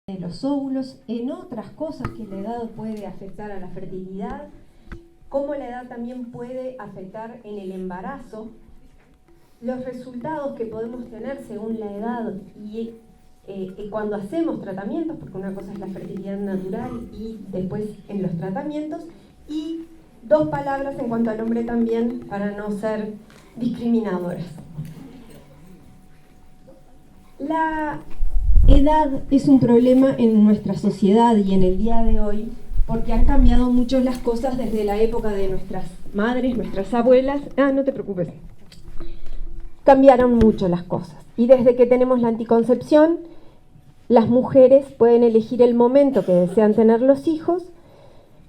de los óvulos, en otras cosas que la edad puede afectar a la fertilidad, cómo la edad también puede afectar en el embarazo, los resultados que podemos tener según la edad y cuando hacemos tratamientos, porque una cosa es la fertilidad natural y después en los tratamientos, y dos palabras en cuanto al hombre también, para no ser discriminadores. La edad es un problema en nuestra sociedad y en el día de hoy, porque han cambiado mucho las cosas desde la época de nuestras madres, nuestras abuelas. No te preocupes. Cambiaron mucho las cosas. Y desde que tenemos la anticoncepción, las mujeres pueden elegir el momento que desean tener los hijos.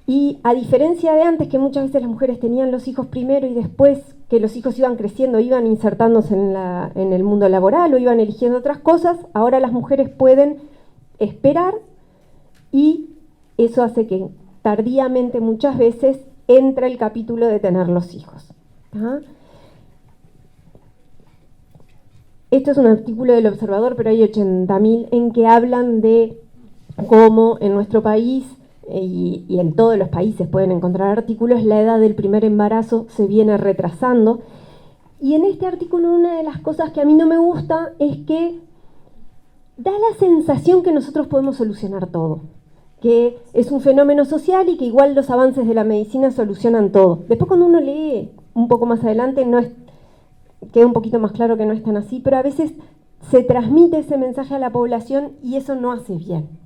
Y a diferencia de antes, que muchas veces las mujeres tenían los hijos primero y después que los hijos iban creciendo, iban insertándose en el mundo laboral o iban eligiendo otras cosas, ahora las mujeres pueden esperar y eso hace que tardíamente muchas veces entra el capítulo de tener los hijos. Esto es un artículo del Observador, pero hay 80.000 en que hablan de cómo en nuestro país y en todos los países pueden encontrar artículos, la edad del primer embarazo se viene retrasando. Y en este artículo una de las cosas que a mí no me gusta es que da la sensación que nosotros podemos solucionar todo, que es un fenómeno social y que igual los avances de la medicina solucionan todo. Después cuando uno lee un poco más adelante queda un poquito más claro que no es tan así, pero a veces se transmite ese mensaje a la población y eso no hace bien.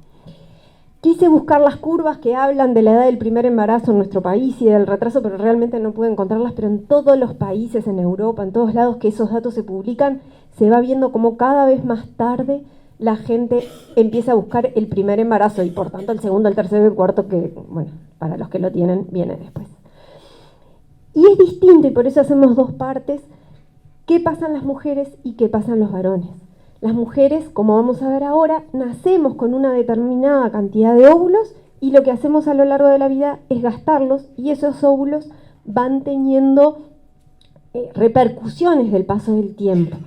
Quise buscar las curvas que hablan de la edad del primer embarazo en nuestro país y del retraso, pero realmente no pude encontrarlas, pero en todos los países, en Europa, en todos lados que esos datos se publican, se va viendo como cada vez más tarde la gente empieza a buscar el primer embarazo y por tanto el segundo, el tercero y el cuarto, que, bueno, para los que lo tienen, viene después. Y es distinto, y por eso hacemos dos partes, qué pasan las mujeres y qué pasan los varones. Las mujeres, como vamos a ver ahora, nacemos con una determinada cantidad de óvulos y lo que hacemos a lo largo de la vida es gastarlos y esos óvulos van teniendo repercusiones del paso del tiempo.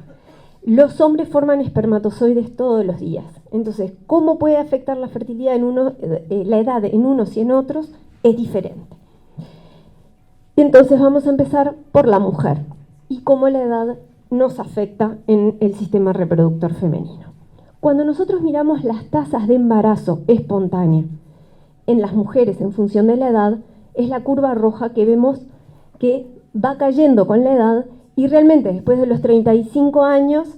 Los hombres forman espermatozoides todos los días. Entonces, ¿cómo puede afectar la fertilidad la edad en unos y en otros? Es diferente. Entonces vamos a empezar por la mujer y cómo la edad nos afecta en el sistema reproductor femenino. Cuando nosotros miramos las tasas de embarazo espontáneo en las mujeres en función de la edad, es la curva roja que vemos que va cayendo con la edad y realmente después de los 35 años,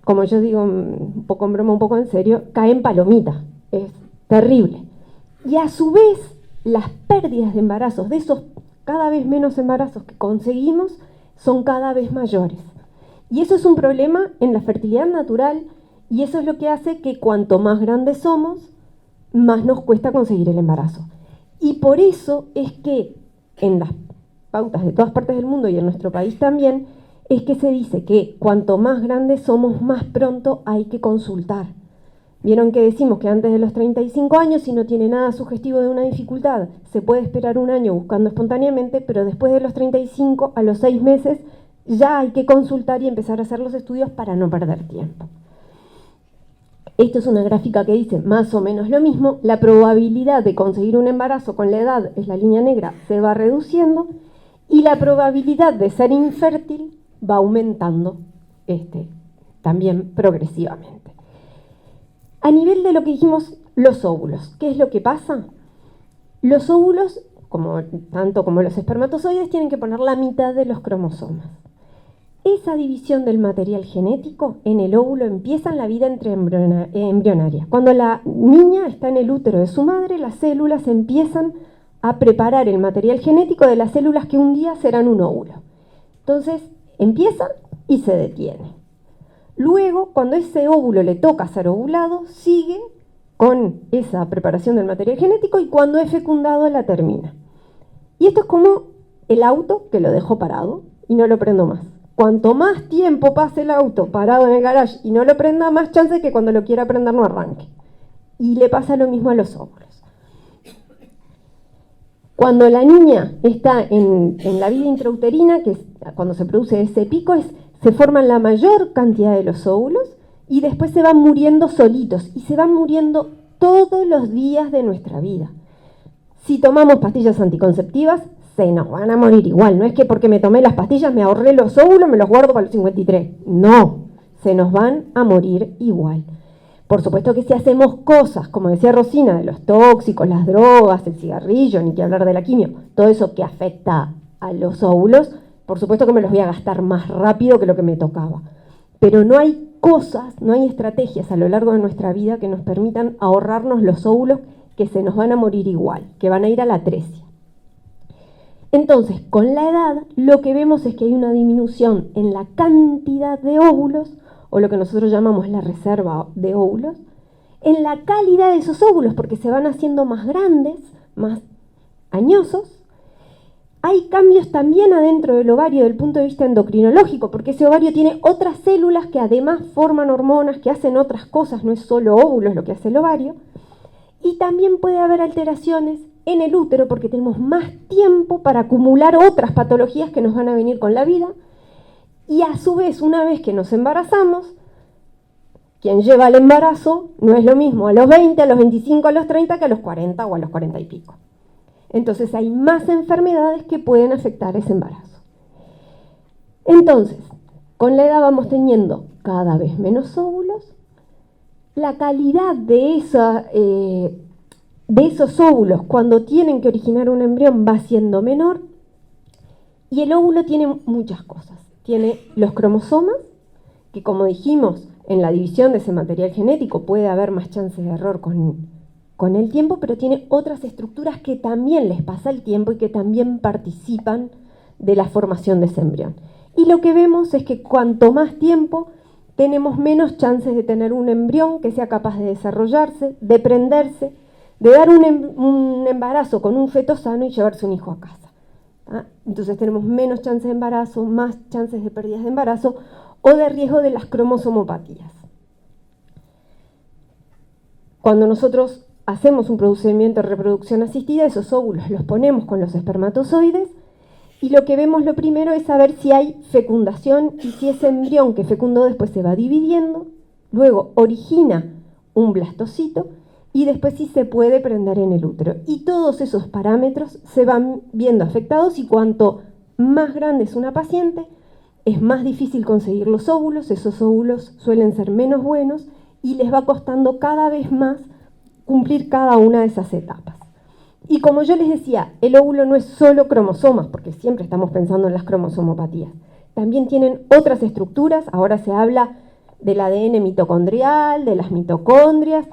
como yo digo un poco en broma, un poco en serio, cae en palomita. Es terrible. Y a su vez, las pérdidas de embarazos, de esos cada vez menos embarazos que conseguimos, son cada vez mayores. Y eso es un problema en la fertilidad natural y eso es lo que hace que cuanto más grandes somos, más nos cuesta conseguir el embarazo. Y por eso es que en las pautas de todas partes del mundo y en nuestro país también, es que se dice que cuanto más grandes somos, más pronto hay que consultar. Vieron que decimos que antes de los 35 años, si no tiene nada sugestivo de una dificultad, se puede esperar un año buscando espontáneamente, pero después de los 35, a los 6 meses, ya hay que consultar y empezar a hacer los estudios para no perder tiempo. Esto es una gráfica que dice más o menos lo mismo. La probabilidad de conseguir un embarazo con la edad, es la línea negra, se va reduciendo y la probabilidad de ser infértil va aumentando también progresivamente. A nivel de lo que dijimos, los óvulos, ¿qué es lo que pasa? Los óvulos, tanto como los espermatozoides, tienen que poner la mitad de los cromosomas. Esa división del material genético en el óvulo empieza en la vida embrionaria. Cuando la niña está en el útero de su madre, las células empiezan a preparar el material genético de las células que un día serán un óvulo. Entonces, empieza y se detiene. Luego, cuando ese óvulo le toca ser ovulado, sigue con esa preparación del material genético y cuando es fecundado la termina. Y esto es como el auto que lo dejo parado y no lo prendo más. Cuanto más tiempo pase el auto parado en el garage y no lo prenda, más chance de que cuando lo quiera prender no arranque. Y le pasa lo mismo a los óvulos. Cuando la niña está en la vida intrauterina, que es cuando se produce ese pico, se forman la mayor cantidad de los óvulos y después se van muriendo solitos y se van muriendo todos los días de nuestra vida. Si tomamos pastillas anticonceptivas, se nos van a morir igual. No es que porque me tomé las pastillas me ahorré los óvulos, me los guardo para los 53. No, se nos van a morir igual. Por supuesto que si hacemos cosas, como decía Rosina, de los tóxicos, las drogas, el cigarrillo, ni que hablar de la quimio, todo eso que afecta a los óvulos, por supuesto que me los voy a gastar más rápido que lo que me tocaba. Pero no hay cosas, no hay estrategias a lo largo de nuestra vida que nos permitan ahorrarnos los óvulos que se nos van a morir igual, que van a ir a la atresia. Entonces, con la edad, lo que vemos es que hay una disminución en la cantidad de óvulos, o lo que nosotros llamamos la reserva de óvulos, en la calidad de esos óvulos, porque se van haciendo más grandes, más añosos. Hay cambios también adentro del ovario desde el punto de vista endocrinológico, porque ese ovario tiene otras células que además forman hormonas, que hacen otras cosas, no es solo óvulos lo que hace el ovario. Y también puede haber alteraciones en el útero, porque tenemos más tiempo para acumular otras patologías que nos van a venir con la vida. Y a su vez, una vez que nos embarazamos, quien lleva el embarazo no es lo mismo a los 20, a los 25, a los 30 que a los 40 o a los 40 y pico. Entonces hay más enfermedades que pueden afectar ese embarazo. Entonces, con la edad vamos teniendo cada vez menos óvulos. La calidad de esos óvulos cuando tienen que originar un embrión va siendo menor. Y el óvulo tiene muchas cosas. Tiene los cromosomas, que como dijimos, en la división de ese material genético puede haber más chances de error con el tiempo, pero tiene otras estructuras que también les pasa el tiempo y que también participan de la formación de ese embrión. Y lo que vemos es que cuanto más tiempo, tenemos menos chances de tener un embrión que sea capaz de desarrollarse, de prenderse, de dar un embarazo con un feto sano y llevarse un hijo a casa. Entonces tenemos menos chances de embarazo, más chances de pérdidas de embarazo o de riesgo de las cromosomopatías. Cuando nosotros hacemos un procedimiento de reproducción asistida, esos óvulos los ponemos con los espermatozoides y lo que vemos lo primero es saber si hay fecundación y si ese embrión que fecundó después se va dividiendo, luego origina un blastocito y después sí se puede prender en el útero. Y todos esos parámetros se van viendo afectados y cuanto más grande es una paciente, es más difícil conseguir los óvulos, esos óvulos suelen ser menos buenos y les va costando cada vez más cumplir cada una de esas etapas. Y como yo les decía, el óvulo no es solo cromosomas, porque siempre estamos pensando en las cromosomopatías. También tienen otras estructuras, ahora se habla del ADN mitocondrial, de las mitocondrias,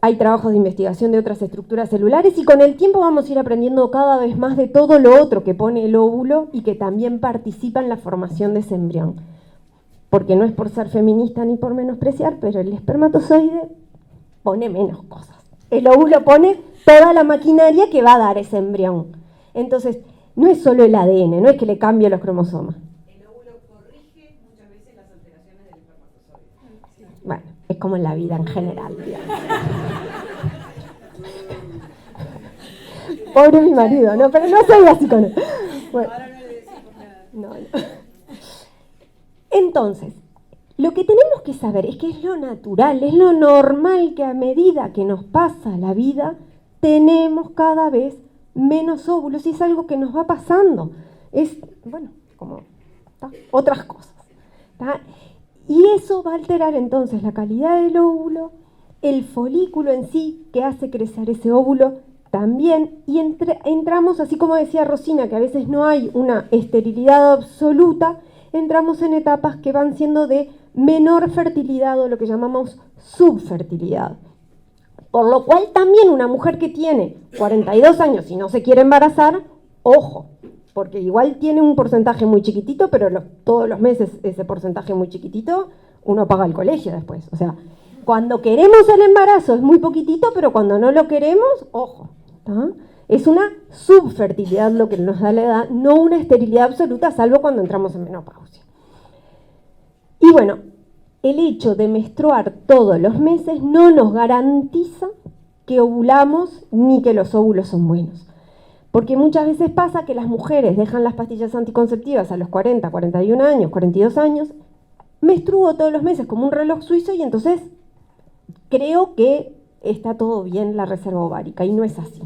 hay trabajos de investigación de otras estructuras celulares y con el tiempo vamos a ir aprendiendo cada vez más de todo lo otro que pone el óvulo y que también participa en la formación de ese embrión. Porque no es por ser feminista ni por menospreciar, pero el espermatozoide pone menos cosas. El óvulo pone toda la maquinaria que va a dar ese embrión. Entonces, no es solo el ADN, no es que le cambie los cromosomas. El óvulo corrige muchas veces las alteraciones del espermatozoide. Bueno, es como en la vida en general, digamos. Pobre mi marido, no, pero no soy así con él. Bueno, Ahora no le decimos nada. no. Entonces, lo que tenemos que saber es que es lo natural, es lo normal que a medida que nos pasa la vida, tenemos cada vez menos óvulos y es algo que nos va pasando. Es, bueno, como otras cosas. ¿Tá? Y eso va a alterar entonces la calidad del óvulo, el folículo en sí que hace crecer ese óvulo también, y entramos, así como decía Rosina, que a veces no hay una esterilidad absoluta, entramos en etapas que van siendo de menor fertilidad o lo que llamamos subfertilidad. Por lo cual también una mujer que tiene 42 años y no se quiere embarazar, ojo, porque igual tiene un porcentaje muy chiquitito, pero todos los meses ese porcentaje muy chiquitito, uno paga el colegio después. O sea, cuando queremos el embarazo es muy poquitito, pero cuando no lo queremos, ojo. ¿Tá? Es una subfertilidad lo que nos da la edad, no una esterilidad absoluta, salvo cuando entramos en menopausia. Y bueno, el hecho de menstruar todos los meses no nos garantiza que ovulamos ni que los óvulos son buenos. Porque muchas veces pasa que las mujeres dejan las pastillas anticonceptivas a los 40, 41 años, 42 años, menstruo todos los meses como un reloj suizo y entonces creo que está todo bien la reserva ovárica, y no es así.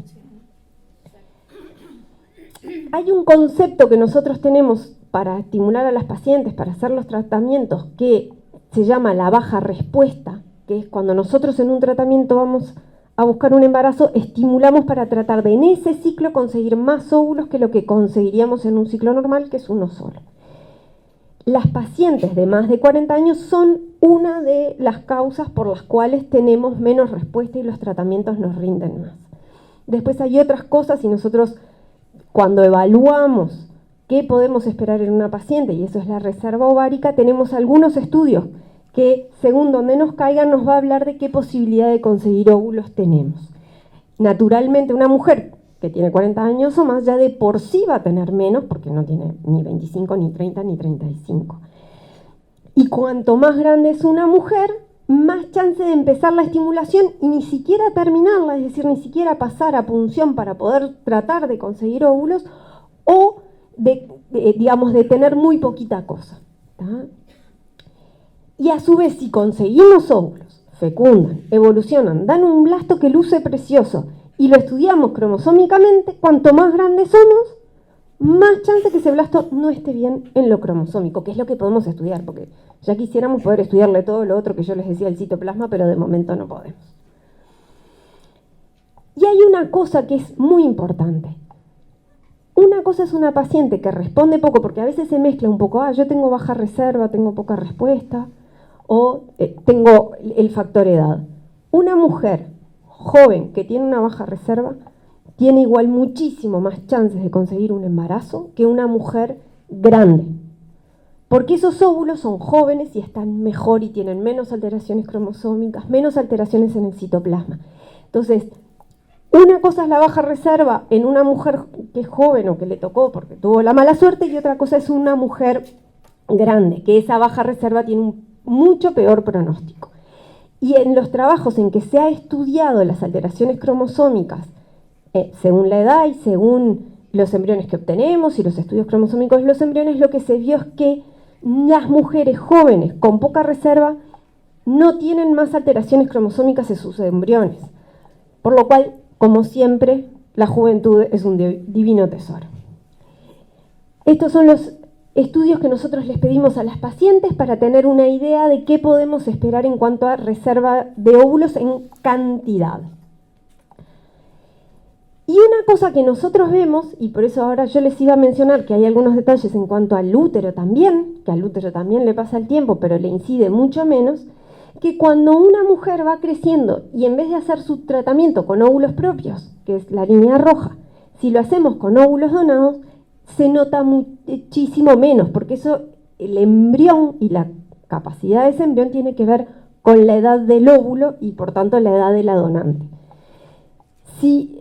Hay un concepto que nosotros tenemos para estimular a las pacientes, para hacer los tratamientos, que se llama la baja respuesta, que es cuando nosotros en un tratamiento vamos a buscar un embarazo, estimulamos para tratar de en ese ciclo conseguir más óvulos que lo que conseguiríamos en un ciclo normal, que es uno solo. Las pacientes de más de 40 años son una de las causas por las cuales tenemos menos respuesta y los tratamientos nos rinden más. Después hay otras cosas y nosotros cuando evaluamos qué podemos esperar en una paciente, y eso es la reserva ovárica, tenemos algunos estudios que según donde nos caigan nos va a hablar de qué posibilidad de conseguir óvulos tenemos. Naturalmente una mujer que tiene 40 años o más ya de por sí va a tener menos porque no tiene ni 25, ni 30, ni 35. Y cuanto más grande es una mujer, más chance de empezar la estimulación y ni siquiera terminarla, es decir, ni siquiera pasar a punción para poder tratar de conseguir óvulos o digamos, de tener muy poquita cosa. ¿Tá? Y a su vez, si conseguimos óvulos, fecundan, evolucionan, dan un blasto que luce precioso y lo estudiamos cromosómicamente, cuanto más grandes somos, más chance que ese blasto no esté bien en lo cromosómico, que es lo que podemos estudiar, porque ya quisiéramos poder estudiarle todo lo otro que yo les decía, el citoplasma, pero de momento no podemos. Y hay una cosa que es muy importante. Una cosa es una paciente que responde poco, porque a veces se mezcla un poco, yo tengo baja reserva, tengo poca respuesta, o tengo el factor edad. Una mujer joven que tiene una baja reserva tiene igual muchísimo más chances de conseguir un embarazo que una mujer grande. Porque esos óvulos son jóvenes y están mejor y tienen menos alteraciones cromosómicas, menos alteraciones en el citoplasma. Entonces, una cosa es la baja reserva en una mujer que es joven o que le tocó porque tuvo la mala suerte, y otra cosa es una mujer grande, que esa baja reserva tiene un mucho peor pronóstico. Y en los trabajos en que se ha estudiado las alteraciones cromosómicas, según la edad y según los embriones que obtenemos y los estudios cromosómicos de los embriones, lo que se vio es que las mujeres jóvenes con poca reserva no tienen más alteraciones cromosómicas en sus embriones. Por lo cual, como siempre, la juventud es un divino tesoro. Estos son los estudios que nosotros les pedimos a las pacientes para tener una idea de qué podemos esperar en cuanto a reserva de óvulos en cantidad. Y una cosa que nosotros vemos, y por eso ahora yo les iba a mencionar que hay algunos detalles en cuanto al útero también, que al útero también le pasa el tiempo, pero le incide mucho menos, que cuando una mujer va creciendo y en vez de hacer su tratamiento con óvulos propios, que es la línea roja, si lo hacemos con óvulos donados, se nota muchísimo menos, porque eso, el embrión y la capacidad de ese embrión tiene que ver con la edad del óvulo y por tanto la edad de la donante. Sí,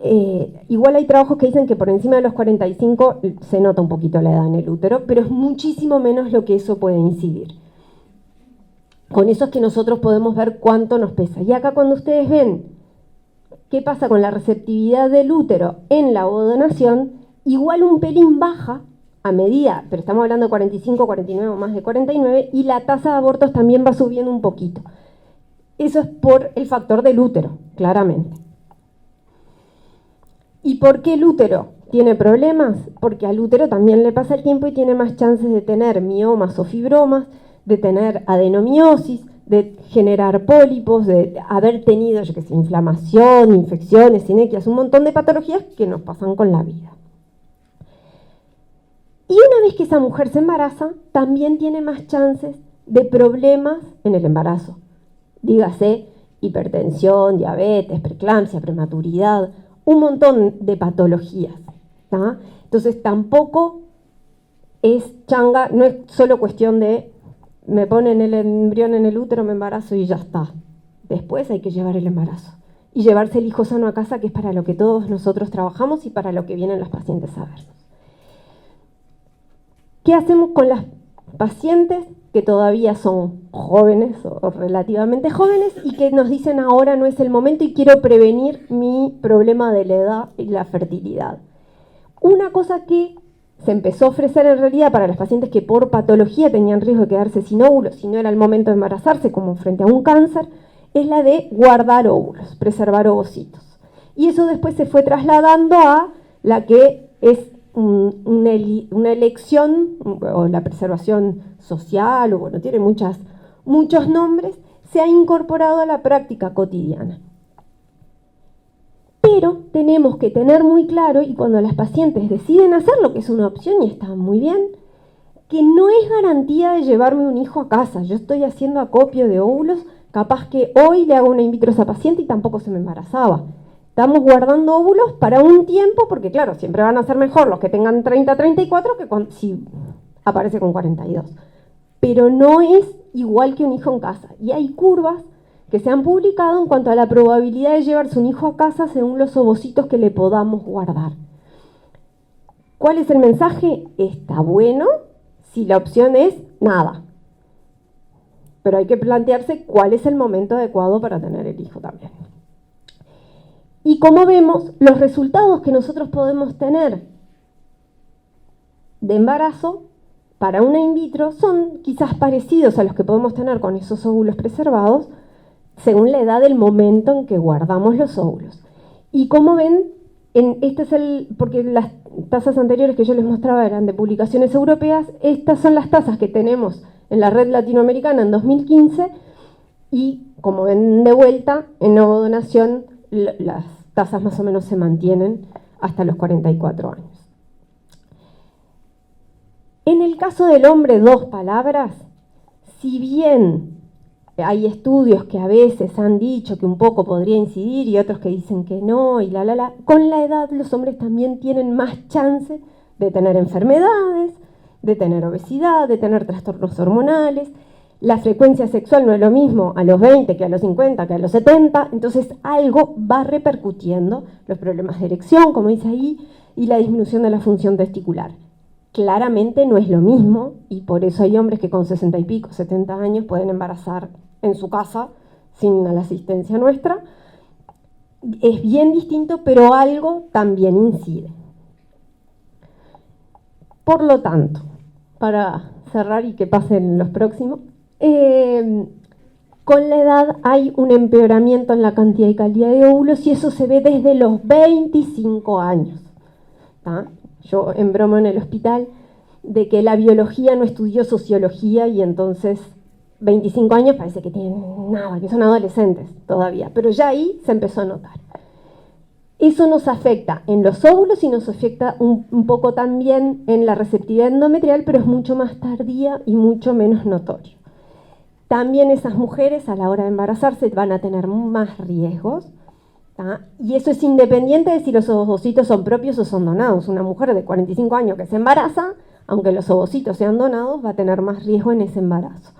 igual hay trabajos que dicen que por encima de los 45 se nota un poquito la edad en el útero, pero es muchísimo menos lo que eso puede incidir. Con eso es que nosotros podemos ver cuánto nos pesa. Y acá cuando ustedes ven qué pasa con la receptividad del útero en la ovodonación, igual un pelín baja a medida, pero estamos hablando de 45, 49 o más de 49, y la tasa de abortos también va subiendo un poquito. Eso es por el factor del útero, claramente. ¿Y por qué el útero tiene problemas? Porque al útero también le pasa el tiempo y tiene más chances de tener miomas o fibromas, de tener adenomiosis, de generar pólipos, de haber tenido, yo qué sé, inflamación, infecciones, sinequias, un montón de patologías que nos pasan con la vida. Y una vez que esa mujer se embaraza, también tiene más chances de problemas en el embarazo. Dígase, hipertensión, diabetes, preeclampsia, prematuridad, un montón de patologías. ¿Tá? Entonces tampoco es changa, no es solo cuestión de me ponen el embrión en el útero, me embarazo y ya está. Después hay que llevar el embarazo y llevarse el hijo sano a casa, que es para lo que todos nosotros trabajamos y para lo que vienen las pacientes a vernos. ¿Qué hacemos con las pacientes que todavía son jóvenes o relativamente jóvenes y que nos dicen ahora no es el momento y quiero prevenir mi problema de la edad y la fertilidad? Una cosa que se empezó a ofrecer en realidad para las pacientes que por patología tenían riesgo de quedarse sin óvulos si no era el momento de embarazarse, como frente a un cáncer, es la de guardar óvulos, preservar ovocitos. Y eso después se fue trasladando a la que es una elección, o la preservación social, o bueno, tiene muchos nombres, se ha incorporado a la práctica cotidiana. Pero tenemos que tener muy claro, y cuando las pacientes deciden hacerlo, que es una opción y está muy bien, que no es garantía de llevarme un hijo a casa. Yo estoy haciendo acopio de óvulos, capaz que hoy le hago una in vitro a esa paciente y tampoco se me embarazaba. Estamos guardando óvulos para un tiempo, porque claro, siempre van a ser mejor los que tengan 30, 34 que si aparece con 42. Pero no es igual que un hijo en casa. Y hay curvas que se han publicado en cuanto a la probabilidad de llevarse un hijo a casa según los ovocitos que le podamos guardar. ¿Cuál es el mensaje? Está bueno si la opción es nada. Pero hay que plantearse cuál es el momento adecuado para tener el hijo también. Y como vemos, los resultados que nosotros podemos tener de embarazo para una in vitro son quizás parecidos a los que podemos tener con esos óvulos preservados, según la edad del momento en que guardamos los óvulos. Y como ven, porque las tasas anteriores que yo les mostraba eran de publicaciones europeas, estas son las tasas que tenemos en la red latinoamericana en 2015, y como ven de vuelta, en ovodonación las tasas más o menos se mantienen hasta los 44 años. En el caso del hombre, 2 palabras, si bien hay estudios que a veces han dicho que un poco podría incidir y otros que dicen que no, y con la edad los hombres también tienen más chance de tener enfermedades, de tener obesidad, de tener trastornos hormonales. La frecuencia sexual no es lo mismo a los 20 que a los 50, que a los 70, entonces algo va repercutiendo, los problemas de erección, como dice ahí, y la disminución de la función testicular. Claramente no es lo mismo, y por eso hay hombres que con 60 y pico, 70 años pueden embarazar en su casa sin la asistencia nuestra. Es bien distinto, pero algo también incide. Por lo tanto, para cerrar y que pasen los próximos, con la edad hay un empeoramiento en la cantidad y calidad de óvulos, y eso se ve desde los 25 años. ¿Tá? Yo en broma en el hospital de que la biología no estudió sociología, y entonces 25 años parece que tienen nada, que son adolescentes todavía, pero ya ahí se empezó a notar. Eso nos afecta en los óvulos y nos afecta un poco también en la receptividad endometrial, pero es mucho más tardía y mucho menos notorio. También esas mujeres a la hora de embarazarse van a tener más riesgos, ¿tá? Y eso es independiente de si los ovocitos son propios o son donados. Una mujer de 45 años que se embaraza, aunque los ovocitos sean donados, va a tener más riesgo en ese embarazo.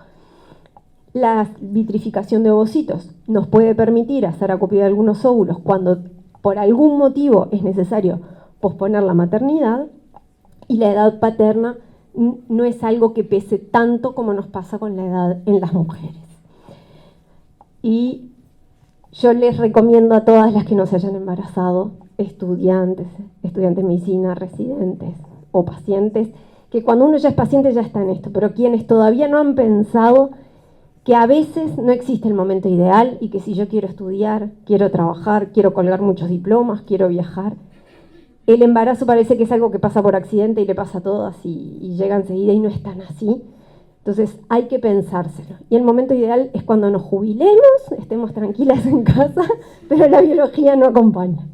La vitrificación de ovocitos nos puede permitir hacer acopio de algunos óvulos cuando por algún motivo es necesario posponer la maternidad, y la edad paterna no es algo que pese tanto como nos pasa con la edad en las mujeres. Y yo les recomiendo a todas las que no se hayan embarazado, estudiantes de medicina, residentes o pacientes, que cuando uno ya es paciente ya está en esto, pero quienes todavía no han pensado que a veces no existe el momento ideal, y que si yo quiero estudiar, quiero trabajar, quiero colgar muchos diplomas, quiero viajar, el embarazo parece que es algo que pasa por accidente y le pasa a todas y llega enseguida, y no es tan así. Entonces hay que pensárselo. Y el momento ideal es cuando nos jubilemos, estemos tranquilas en casa, pero la biología no acompaña.